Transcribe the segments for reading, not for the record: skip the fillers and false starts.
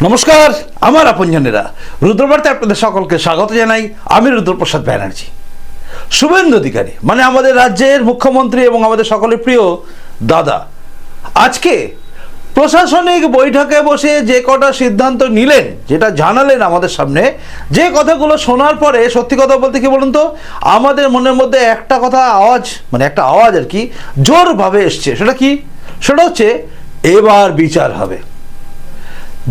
নমস্কার, আমার আপনজনেরা, রুদ্রবার্তায় আপনাদের সকলকে স্বাগত জানাই। আমি রুদ্রপ্রসাদ ব্যানার্জি। শুভেন্দু অধিকারী মানে আমাদের রাজ্যের মুখ্যমন্ত্রী এবং আমাদের সকলের প্রিয় দাদা আজকে প্রশাসনিক বৈঠকে বসে যে কটা সিদ্ধান্ত নিলেন, যেটা জানালেন আমাদের সামনে, যে কথাগুলো শোনার পরে সত্যি কথা বলতে কি বলুন তো, আমাদের মনের মধ্যে একটা কথা আওয়াজ, মানে একটা আওয়াজ আর কি জোরভাবে এসছে। সেটা কি? সেটা হচ্ছে এবার বিচার হবে।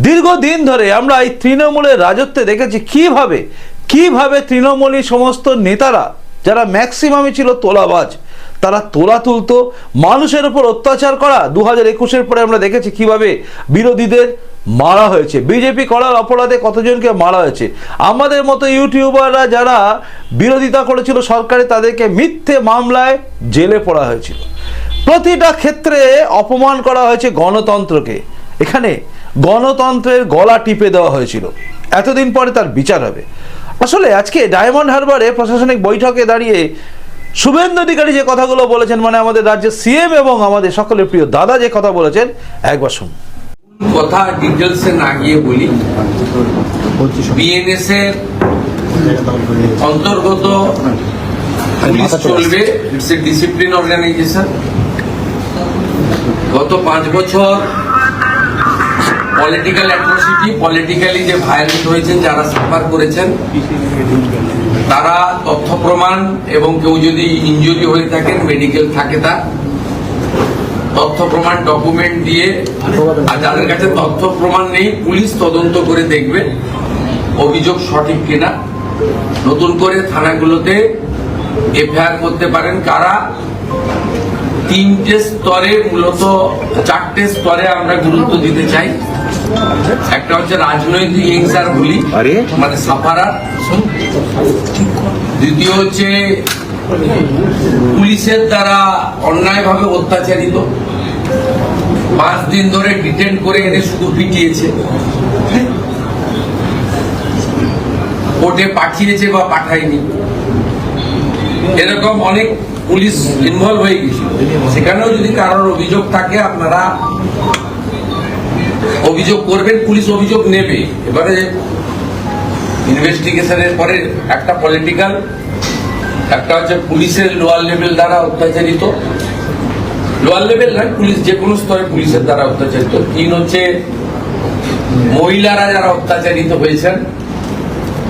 দীর্ঘদিন ধরে আমরা এই তৃণমূলের রাজত্বে দেখেছি কিভাবে তৃণমূলী সমস্ত নেতারা, যারা ম্যাক্সিমামই ছিল তোলাবাজ, তারা তোলা তুলতো, মানুষের উপর অত্যাচার করা। 2021-এর পরে আমরা দেখেছি কিভাবে বিরোধীদের মারা হয়েছে, বিজেপি করার অপরাধে কতজনকে মারা হয়েছে। আমাদের মতো ইউটিউবাররা যারা বিরোধিতা করেছিল সরকারে, তাদেরকে মিথ্যে মামলায় জেলে পড়া হয়েছিল। প্রতিটা ক্ষেত্রে অপমান করা হয়েছে গণতন্ত্রকে। এখানে গণতন্ত্রের গলা টিপে দেওয়া হয়েছিল। এতদিন পরে তার বিচার হবে। আসলে আজকে ডায়মন্ড হারবারে প্রশাসনিক বৈঠকে দাঁড়িয়ে শুভেন্দু অধিকারী যে কথাগুলো বলেছেন, মানে আমাদের রাজ্যের সিএম এবং আমাদের সকলের প্রিয় দাদা যে কথা বলেছেন, একবার শুনুন। কথা ডিটেলসে না গিয়ে বলি, বিএনএস এর অন্তর্গত পুলিশ চলবে। It's a discipline organisation. গত 5 বছর পলিটিক্যাল অ্যাট্রোসিটি, পলিটিক্যালি যে ভায়োলেন্ট হয়েছেন, যারা সাফার করেছেন, তারা তথ্য প্রমাণ এবং কেউ যদি ইনজুরি হয়ে থাকেন, মেডিকেল থাকে, তার তথ্য প্রমাণ ডকুমেন্ট দিয়ে, আর যাদের কাছে তথ্য প্রমাণ নেই, পুলিশ তদন্ত করে দেখবে অভিযোগ সঠিক কিনা। নতুন করে থানাগুলোতে এফআইআর করতে পারেন। কারা? 3টে স্তরে, মূলত 4টে স্তরে আমরা গুরুত্ব দিতে চাই। একটা হচ্ছে রাজনৈতিক হিংসার বলি, মানে সাফারার। দ্বিতীয় হচ্ছে পুলিশের দ্বারা অন্যায়ভাবে অত্যাচারিত, 5 দিন ধরে ডিটেন করে এনে শুধু পিটিয়েছে, কোর্টে পাঠিয়েছে বা পাঠায়নি, এরকম অনেক পুলিশ ইনভলভ হয়ে গেছিল। সেখানেও যদি কারোর অভিযোগ থাকে, আপনারা অভিযোগ করবেন, পুলিশ অভিযোগ নেবে। এবারে ইনভেস্টিগেশনের পরে একটা পলিটিক্যাল, একটা হচ্ছে পুলিশের লোয়ার লেভেল দ্বারা অত্যাচারিত, লোয়ার লেভেল নয়, পুলিশ যে কোনো স্তরে পুলিশের দ্বারা অত্যাচারিত। 3 হচ্ছে মহিলারা যারা অত্যাচারিত হয়েছেন,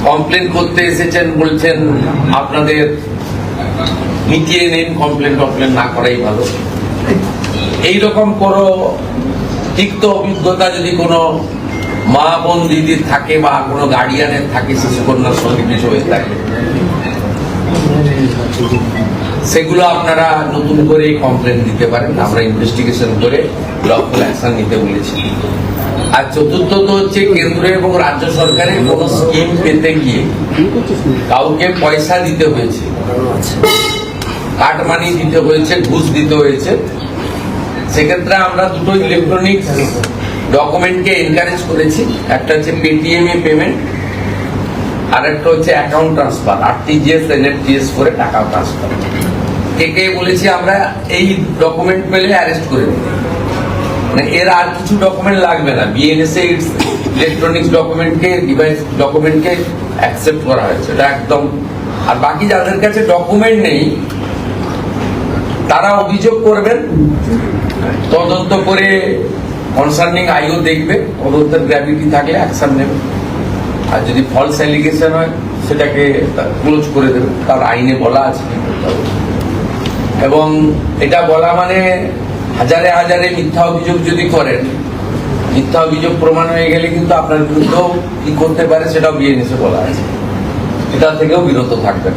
কমপ্লেন করতে এসেছেন, বলছেন আপনাদের মিটিয়ে নেন, কমপ্লেন না করাই ভালো। এইরকম কোনো তিক্ত অভিজ্ঞতা যদি কোনো মা বোন দিদির থাকে বা কোনো গার্ডিয়ানের থাকে, শিশুকন্যার সঙ্গে কিছু হয়ে থাকে, সেগুলো আপনারা নতুন করে কমপ্লেন দিতে পারেন। আমরা ইনভেস্টিগেশন করে লফুল অ্যাকশন নিতে বলেছি। আর চতুর্থত হচ্ছে কেন্দ্র এবং রাজ্য সরকারের কোনো স্কিম পেতে গিয়ে কাউকে পয়সা দিতে হয়েছে, কাট মানি দিতে হয়েছে, ঘুষ দিতে হয়েছে, সেক্ষেত্রে আমরা 2টো ইলেকট্রনিক ডকুমেন্টকে এনকারেজ করেছি। একটা হচ্ছে পেটিএম এ পেমেন্ট, আর একটা হচ্ছে অ্যাকাউন্ট ট্রান্সফার, আরটিজিএস এনএফটিএস করে টাকা ট্রান্সফার। কে বলেছি আমরা এই ডকুমেন্ট পেলে অ্যারেস্ট করে দেব, মানে এর আর কিছু ডকুমেন্ট লাগবে না। বিএনএস এর ইলেকট্রনিক্স ডকুমেন্টকে, ডিভাইস ডকুমেন্টকে অ্যাকসেপ্ট করা হয়েছে, এটা একদম। আর বাকি যাদের কাছে ডকুমেন্ট নেই, তারা অভিযোগ করবেন, তদন্ত করে কনসার্নিং আইও দেখবে, তদন্তের গ্র্যাভিটি থাকলে অ্যাকশন নেবে। আর যদি ফলস অ্যালিগেশন হয়, সেটাকে ক্লোজ করে দেবে, তার আইনে বলা আছে। এবং এটা বলা মানে হাজারে হাজারে মিথ্যা অভিযোগ যদি করেন, মিথ্যা অভিযোগ প্রমাণ হয়ে গেলে কিন্তু আপনার বিরুদ্ধেও কি করতে পারে সেটাও বিএনএসে বলা আছে। এটা থেকেও বিরত থাকবেন।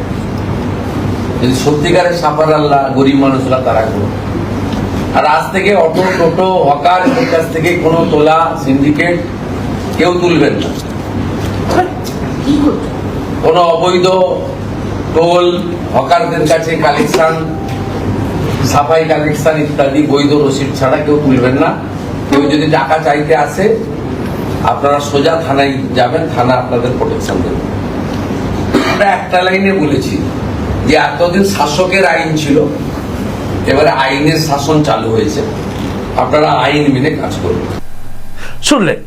যদি সত্যিকারের সাফার আল্লাহ, গরিব মানুষরা তারা করবে। আর আজ থেকে অটো, টোটো, হকার এদের কাছ থেকে কোনো তোলা, সিন্ডিকেট কেউ তুলবেন না। কোনো অবৈধ টোল, হকারদের কাছে কালেকশন, সাফাই কালেকশন ইত্যাদি বৈধ রসিদ ছাড়া কেউ তুলবেন না। কেউ যদি টাকা চাইতে আসে, আপনারা সোজা থানায় যাবেন, থানা আপনাদের প্রোটেকশন দেবে। আমরা একটা লাইনে বলেছি যে এতদিন শাসকের আইন ছিল, এবারে আইনের শাসন চালু হয়েছে, আপনারা আইন মেনে কাজ করবেন। শুনলেন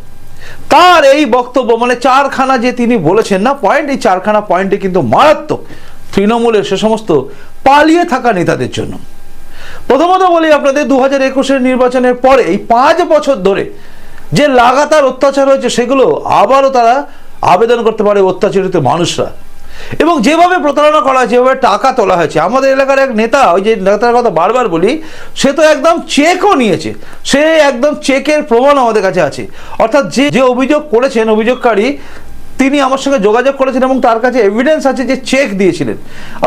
তার এই বক্তব্য মানে চারখানা যে তিনি বলেছেন না পয়েন্ট, এই চারখানা পয়েন্টে কিন্তু মারাত্মক তৃণমূলের সে সমস্ত পালিয়ে থাকা নেতাদের জন্য। প্রথমত বলি আপনাদের 2021-এর নির্বাচনের পরে এই 5 বছর ধরে যে লাগাতার অত্যাচার হয়েছে সেগুলো আবারও তারা আবেদন করতে পারে অত্যাচারিত মানুষরা। এবং যেভাবে প্রতারণা করা হয়েছে, যেভাবে টাকা তোলা হয়েছে, আমাদের এলাকার এক নেতা, ওই যে নেতার কথা বারবার বলি, সে তো একদম চেকও নিয়েছে, সে একদম চেকের প্রমাণ আমাদের কাছে আছে। অর্থাৎ যে অভিযোগ করেছেন অভিযোগকারী, তিনি আমার সঙ্গে যোগাযোগ করেছেন এবং তার কাছে এভিডেন্স আছে যে চেক দিয়েছিলেন।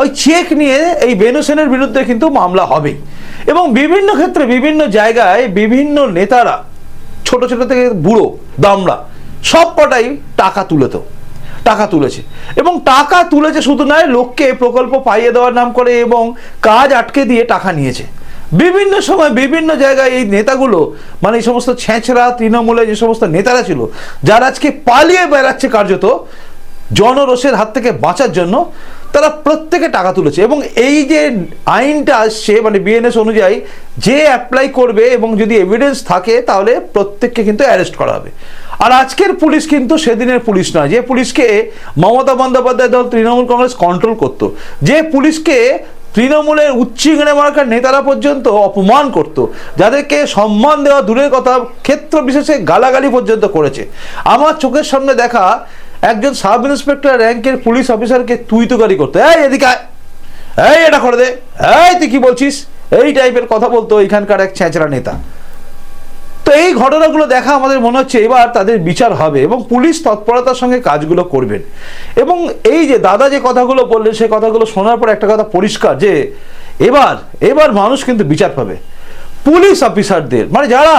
ওই চেক নিয়ে এই বেনু সেনের বিরুদ্ধে কিন্তু মামলা হবে। এবং বিভিন্ন ক্ষেত্রে বিভিন্ন জায়গায় বিভিন্ন নেতারা ছোট ছোট থেকে বুড়ো দামড়া সব কটাই টাকা তুলেছে এবং টাকা তুলেছে শুধু নয়, লোককে প্রকল্প পাইয়ে দেওয়ার নাম করে এবং কাজ আটকে দিয়ে টাকা নিয়েছে। বিভিন্ন সময় বিভিন্ন জায়গায় এই নেতাগুলো মানে এই সমস্ত ছেঁচড়া তৃণমূলে যে সমস্ত নেতারা ছিল, যারা আজকে পালিয়ে বেড়াচ্ছে কার্যত জনরোষের হাত থেকে বাঁচার জন্য, তারা প্রত্যেকে টাকা তুলেছে। এবং এই যে আইনটা আসছে মানে বিএনএস অনুযায়ী যে অ্যাপ্লাই করবে এবং যদি এভিডেন্স থাকে তাহলে প্রত্যেককে কিন্তু অ্যারেস্ট করা হবে। আর আজকের পুলিশ কিন্তু সেদিনের পুলিশ নয়, যে পুলিশকে মমতা বন্দ্যোপাধ্যায় দল তৃণমূল কংগ্রেস কন্ট্রোল করত, যে পুলিশকে তৃণমূলের উচ্চিংড়ে মার্কার নেতারা পর্যন্ত অপমান করত, যাদেরকে সম্মান দেওয়া দূরের কথা ক্ষেত্র বিশেষে গালাগালি পর্যন্ত করেছে। আমার চোখের সামনে দেখা একজন সাব ইন্সপেক্টর র্যাঙ্কের পুলিশ অফিসারকে তুই তুকারি করতো, এই এদিকে আয়, এই এটা করে দে, এই তুই কি বলছিস, এই টাইপের কথা বলতো এখানকার এক ছেঁচড়া নেতা। তো এই ঘটনাগুলো দেখা আমাদের মনে হচ্ছে এবার তাদের বিচার হবে এবং পুলিশ তৎপরতার সঙ্গে কাজগুলো করবেন। এবং এই যে দাদা যে কথাগুলো বললেন সেই কথাগুলো শোনার পর একটা কথা পরিষ্কার যে এবার মানুষ কিন্তু বিচার পাবে। পুলিশ অফিসারদের মানে যারা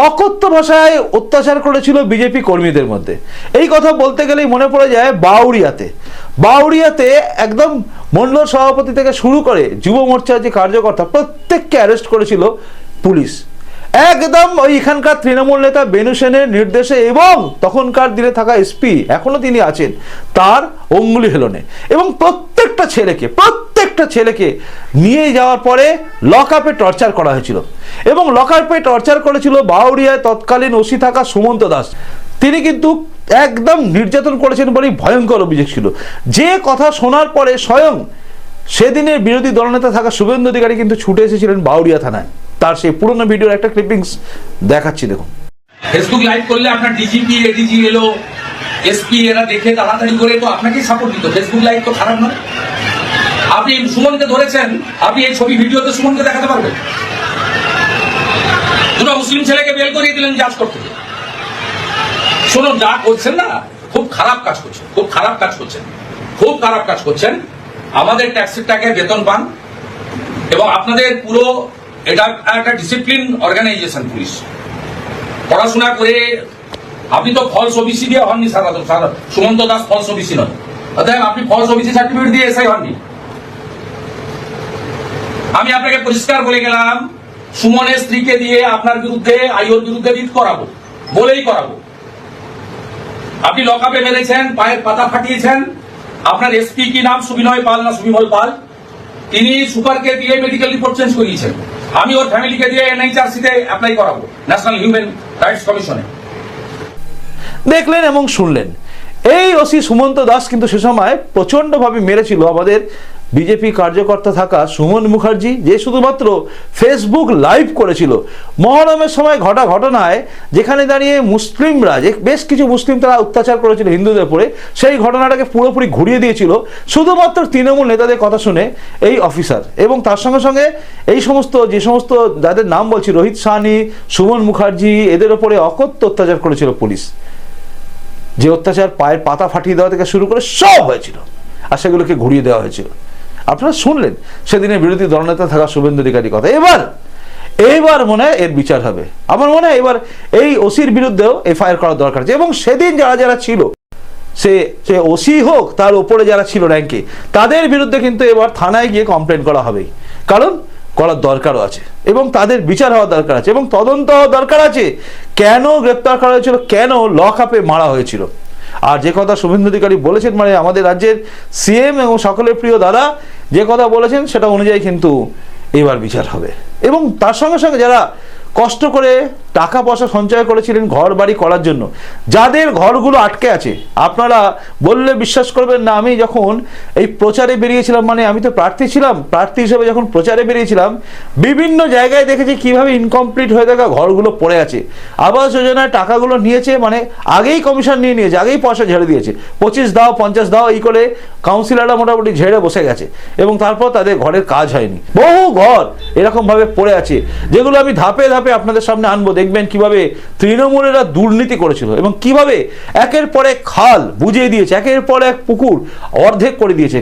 অকথ্য ভাষায় অত্যাচার করেছিল বিজেপি কর্মীদের মধ্যে, এই কথা বলতে গেলেই মনে পড়ে যায় বাউরিয়াতে একদম মণ্ডল সভাপতি থেকে শুরু করে যুব মোর্চার যে কার্যকর্তা প্রত্যেককে অ্যারেস্ট করেছিল পুলিশ, একদম ওই এখানকার তৃণমূল নেতা বেনু সেনের নির্দেশে এবং তখনকার দিনে থাকা এসপি এখনো তিনি আছেন তার অঙ্গুলি হেলনে। এবং প্রত্যেকটা ছেলেকে নিয়ে যাওয়ার পরে লক আপে টর্চার করা হয়েছিল এবং লক আপে টর্চার করেছিল বাউরিয়ায় তৎকালীন ওসি থাকা সুমন্ত দাস। তিনি কিন্তু একদম নির্যাতন করেছেন বলেই ভয়ঙ্কর অভিযোগ ছিল। যে কথা শোনার পরে স্বয়ং সেদিনের বিরোধী দলনেতা থাকা শুভেন্দু অধিকারী কিন্তু ছুটে এসেছিলেন বাউরিয়া থানায়। তার সেই পুরনো ভিডিওর একটা ক্লিপিংস দেখাচ্ছি, দেখুন। ফেসবুক লাইভ করলে আপনার ডিজিপি এডিজি এলো এসপি এরা দেখে তাড়াতাড়ি করে তো আপনাকেই সাপোর্ট দিত। ফেসবুক লাইভ তো খারাপ নয়। আপনি সুমনকে ধরেছেন, আপনি এই ছবি ভিডিওতে সুমনকে দেখাতে পারবেন? দুটো মুসলিম ছেলেকে বের করিয়ে দিলেন জাজ করতে। শুনুন, যা করছেন না খুব খারাপ কাজ করছেন। আমাদের ট্যাক্সের টাকায় বেতন পান এবং আপনাদের পুরো এটা একটা ডিসিপ্লিন অর্গানাইজেশন পুলিশ। পড়াশোনা করে আপনি তো ফলস ওবিসি দিয়ে হননি, সুমন্ত দাস ফলস ওবিসি নয়, অতএব আপনি ফলস ওবিসি সার্টিফিকেট দিয়ে এসআই হননি। আমি আপনাকে পরিষ্কার বলে গেলাম, সুমনের স্ত্রীকে দিয়ে আপনার বিরুদ্ধে আইওর বিরুদ্ধে রিট করাবো। আপনি লকআপে মেরেছেন, পায়ের পাতা ফাটিয়েছেন। আপনার এসপি কি নাম, সুবিনয় পাল না সুবিমল পাল, তিনি সুপারকে দিয়ে মেডিকেল রিপোর্ট চেঞ্জ করিয়েছেন। আমি ওর ফ্যামিলিকে দিয়ে এনএইচআরসি-তে অ্যাপ্লাই করাবো, ন্যাশনাল হিউম্যান রাইটস কমিশনে। দেখলেন এবং শুনলেন, এই ওসি সুমন্ত দাস কিন্তু সে সময় প্রচণ্ডভাবে মেরেছিল আমাদের বিজেপি কার্যকর্তা থাকা সুমন মুখার্জি, যে শুধুমাত্র ফেসবুক লাইভ করেছিল মহরমের সময় ঘটা ঘটনায়, যেখানে দাঁড়িয়ে মুসলিমরা যে বেশ কিছু মুসলিম তারা অত্যাচার করেছিল হিন্দুদের উপরে, সেই ঘটনাটাকে পুরোপুরি ঘুরিয়ে দিয়েছিল শুধুমাত্র তৃণমূল নেতাদের কথা শুনে এই অফিসার। এবং তার সঙ্গে সঙ্গে এই যে সমস্ত যাদের নাম বলছি, রোহিত সাহনি, সুমন মুখার্জি, এদের ওপরে অকথ্য অত্যাচার করেছিল পুলিশ। যে অত্যাচার পায়ের পাতা ফাটিয়ে দেওয়া থেকে শুরু করে সব হয়েছিল, আর সেগুলোকে ঘুরিয়ে দেওয়া হয়েছিল। আপনারা শুনলেন সেদিনের বিরোধী দলনেতা থাকা শুভেন্দু অধিকারী কথা। এবার মনে হয় এর বিচার হবে। আমার মনে হয় এবার এই ওসির বিরুদ্ধেও এফআইআর করার দরকার আছে। এবং সেদিন যারা ছিল, সে ওসি হোক তার উপরে যারা ছিল র্যাঙ্কে, তাদের বিরুদ্ধে কিন্তু এবার থানায় গিয়ে কমপ্লেন করা হবেই, কারণ করার দরকারও আছে এবং তাদের বিচার হওয়ার দরকার আছে এবং তদন্ত হওয়ার দরকার আছে। কেন গ্রেপ্তার করা হয়েছিল, কেন লক আপে মারা হয়েছিল। আর যে কথা শুভেন্দু অধিকারী বলেছেন, মানে আমাদের রাজ্যের সিএম এবং সকলের প্রিয় দাদা যে কথা বলেছেন, সেটা অনুযায়ী কিন্তু এবার বিচার হবে। এবং তার সঙ্গে সঙ্গে যারা কষ্ট করে টাকা পয়সা সঞ্চয় করেছিলেন ঘর বাড়ি করার জন্য, যাদের ঘরগুলো আটকে আছে। আপনারা বললে বিশ্বাস করবেন না, আমি যখন এই প্রচারে বেরিয়েছিলাম, মানে আমি তো প্রার্থী ছিলাম, প্রার্থী হিসেবে যখন প্রচারে বেরিয়েছিলাম, বিভিন্ন জায়গায় দেখেছি কিভাবে ইনকমপ্লিট হয়ে থাকা ঘরগুলো পড়ে আছে। আবাস যোজনায় টাকাগুলো নিয়েছে, মানে আগেই কমিশন নিয়ে নিয়েছে, আগেই পয়সা ঝেড়ে দিয়েছে, 25 দাও 50 দাও এই করে কাউন্সিলররা মোটামুটি ঝেড়ে বসে গেছে, এবং তারপর তাদের ঘরের কাজ হয়নি। বহু ঘর এরকমভাবে পড়ে আছে, যেগুলো আমি ধাপে ধাপে আপনাদের সামনে আনবো। দেখবেন কিভাবে তৃণমূলেরা দুর্নীতি করেছিল এবং কিভাবে একের পর এক খাল বুঝিয়ে দিয়েছে, একের পর এক পুকুর অর্ধেক করে দিয়েছে।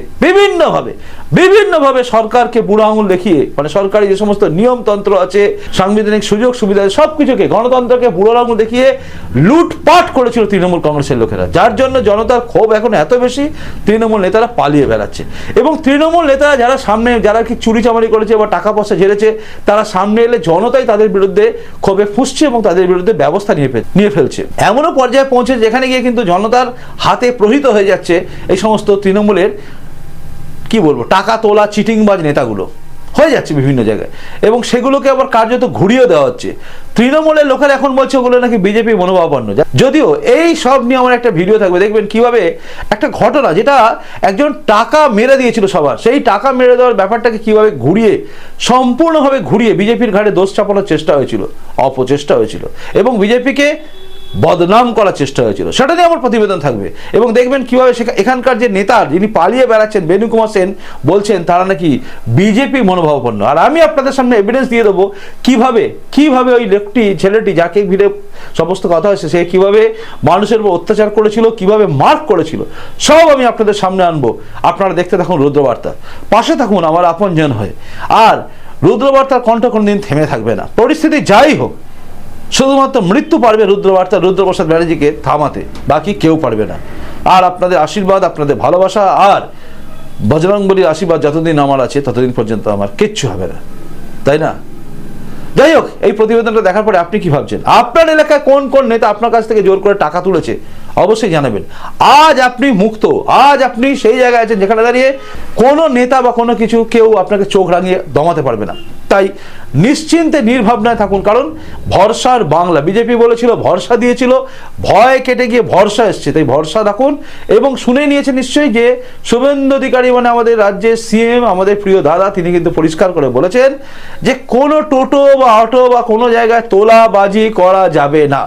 বিভিন্নভাবে সরকারকে বুড়ো আঙুল দেখিয়ে, মানে সরকারি যে সমস্ত নিয়মতন্ত্র আছে, সাংবিধানিক সুযোগ সুবিধা আছে, সবকিছুকে, গণতন্ত্রকে বুড়ো আঙুল দেখিয়ে লুটপাট করেছিল তৃণমূল কংগ্রেসের লোকেরা, যার জন্য জনতার ক্ষোভ এখন এত বেশি, তৃণমূল নেতারা পালিয়ে বেড়াচ্ছে। এবং তৃণমূল নেতারা যারা সামনে, যারা কি চুরি চামারি করেছে বা টাকা পয়সা ঝেড়েছে, তারা সামনে এলে জনতাই তাদের বিরুদ্ধে ক্ষোভে ফুঁসছে এবং তাদের বিরুদ্ধে ব্যবস্থা নিয়ে ফেলছে। এমনও পর্যায়ে পৌঁছে যেখানে গিয়ে কিন্তু জনতার হাতে প্রহৃত হয়ে যাচ্ছে এই সমস্ত তৃণমূলের, কি বলবো, টাকা তোলা চিটিংবাজ নেতাগুলো হয়ে যাচ্ছে বিভিন্ন জায়গায়, এবং সেগুলোকে আবার কার্যত ঘুরিয়ে দেওয়া হচ্ছে। তৃণমূলের লোকেরা এখন বলছে ওগুলো নাকি বিজেপি মনোভাবাপন্ন। যদিও এই সব নিয়ে আমার একটা ভিডিও থাকবে, দেখবেন কিভাবে একটা ঘটনা, যেটা একজন টাকা মেরে দিয়েছিল সবার, সেই টাকা মেরে দেওয়ার ব্যাপারটাকে কিভাবে ঘুরিয়ে, সম্পূর্ণভাবে ঘুরিয়ে বিজেপির ঘাড়ে দোষ চাপানোর চেষ্টা হয়েছিল, অপচেষ্টা হয়েছিল, এবং বিজেপিকে বদনাম করার চেষ্টা হয়েছিল। সেটা নিয়ে আমার প্রতিবেদন থাকবে। এবং দেখবেন কিভাবে এখানকার যে নেতা যিনি পালিয়ে বেড়াচ্ছেন, বেনু কুমার সেন, বলছেন তারা নাকি বিজেপি মনোভাবাপন্ন। আর আমি আপনাদের সামনে এভিডেন্স দিয়ে দেবো কিভাবে ওই ছেলেটি যাকে ঘিরে সমস্ত কথা হয়েছে, সে কিভাবে মানুষের উপর অত্যাচার করেছিল, কিভাবে মার্ক করেছিল, সব আমি আপনাদের সামনে আনবো। আপনারা দেখতে থাকুন রুদ্রবার্তা, পাশে থাকুন আমার আপনজন হয়ে। আর রুদ্রবার্তার কণ্ঠ কোনদিন থেমে থাকবে না, পরিস্থিতি যাই হোক। শুধুমাত্র মৃত্যু পারবে রুদ্রপ্রসাদ ব্যানার্জিকে থামাতে, বাকি কেউ পারবে না। আর আপনাদের আশীর্বাদ, আপনাদের ভালোবাসা আর বজরংবলীর আশীর্বাদ যতদিন আমার আছে, ততদিন পর্যন্ত আমার কিচ্ছু হবে না, তাই না? যাই হোক, এই প্রতিবেদনটা দেখার পরে আপনি কি ভাবছেন? আপনার এলাকায় কোন কোন নেতা আপনার কাছ থেকে জোর করে টাকা তুলেছে অবশ্যই জানাবেন। আজ আপনি মুক্ত, আজ আপনি সেই জায়গায় আছেন যেখানে দাঁড়িয়ে কোনো নেতা বা কোনো কিছু কেউ আপনাকে চোখ রাঙিয়ে দমাতে পারবে না। তাই নিশ্চিন্তে নির্ভাবনায় থাকুন, কারণ ভরসার বাংলা। বিজেপি বলেছিল, ভরসা দিয়েছিল, ভয় কেটে গিয়ে ভরসা এসছে। তাই ভরসা রাখুন। এবং শুনে নিয়েছে নিশ্চয়ই যে শুভেন্দু অধিকারী, মানে আমাদের রাজ্যের সিএম, আমাদের প্রিয় দাদা, তিনি কিন্তু পরিষ্কার করে বলেছেন যে কোনো টোটো বা অটো বা কোনো জায়গায় তোলাবাজি করা যাবে না।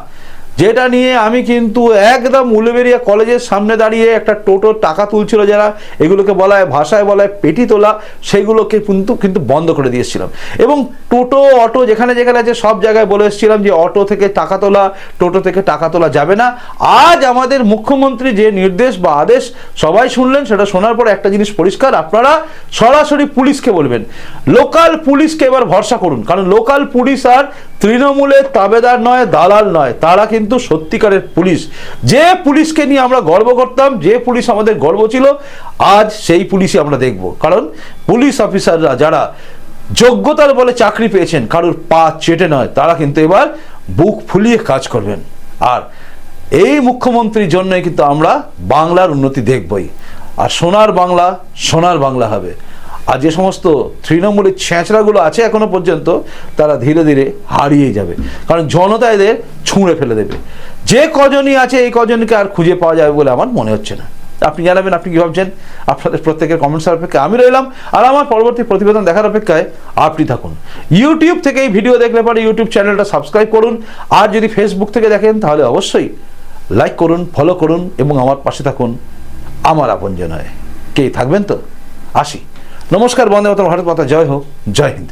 যেটা নিয়ে আমি কিন্তু একদম উলুবেড়িয়া কলেজের সামনে দাঁড়িয়ে একটা টোটোর টাকা তুলছিল যারা, এগুলোকে বলা হয়, ভাষায় বলা হয় পেটি তোলা, সেগুলোকে কিন্তু বন্ধ করে দিয়েছিলাম। এবং টোটো অটো যেখানে যেখানে আছে সব জায়গায় বলে এসেছিলাম যে অটো থেকে টাকা তোলা, টোটো থেকে টাকা তোলা যাবে না। আজ আমাদের মুখ্যমন্ত্রী যে নির্দেশ বা আদেশ সবাই শুনলেন, সেটা শোনার পর একটা জিনিস পরিষ্কার, আপনারা সরাসরি পুলিশকে বলবেন, লোকাল পুলিশকে এবার ভরসা করুন। কারণ লোকাল পুলিশ আর তৃণমূলের তাবেদার নয়, দালাল নয়, তারা কিন্তু সত্যিকারের পুলিশ। যে পুলিশকে নিয়ে আমরা গর্ব করতাম, যে পুলিশ আমাদের গর্ব ছিল, আজ সেই পুলিশই আমরা দেখব। কারণ পুলিশ অফিসাররা যারা যোগ্যতার বলে চাকরি পেয়েছেন, কারোর পা চেটে নয়, তারা কিন্তু এবার বুক ফুলিয়ে কাজ করবেন। আর এই মুখ্যমন্ত্রীর জন্যই কিন্তু আমরা বাংলার উন্নতি দেখবই। আর সোনার বাংলা হবে। আর যে সমস্ত তৃণমূলের ছেঁচড়াগুলো আছে এখনো পর্যন্ত, তারা ধীরে ধীরে হারিয়ে যাবে, কারণ জনতা এদের ছুঁড়ে ফেলে দেবে। যে কজনই আছে, এই কজনকে আর খুঁজে পাওয়া যাবে বলে আমার মনে হচ্ছে না। আপনি জানাবেন আপনি কি ভাবছেন। আপনাদের প্রত্যেকের কমেন্টসের অপেক্ষায় আমি রইলাম, আর আমার পরবর্তী প্রতিবেদন দেখার অপেক্ষায় আপনি থাকুন। ইউটিউব থেকে এই ভিডিও দেখলে পরে ইউটিউব চ্যানেলটা সাবস্ক্রাইব করুন। আর যদি ফেসবুক থেকে দেখেন তাহলে অবশ্যই লাইক করুন, ফলো করুন এবং আমার পাশে থাকুন আমার আপনজন হয়ে। কে থাকবেন তো? আসি। নমস্কার, বন্দে মাতরম, ভারত মাতা জয় হোক, জয় হিন্দ।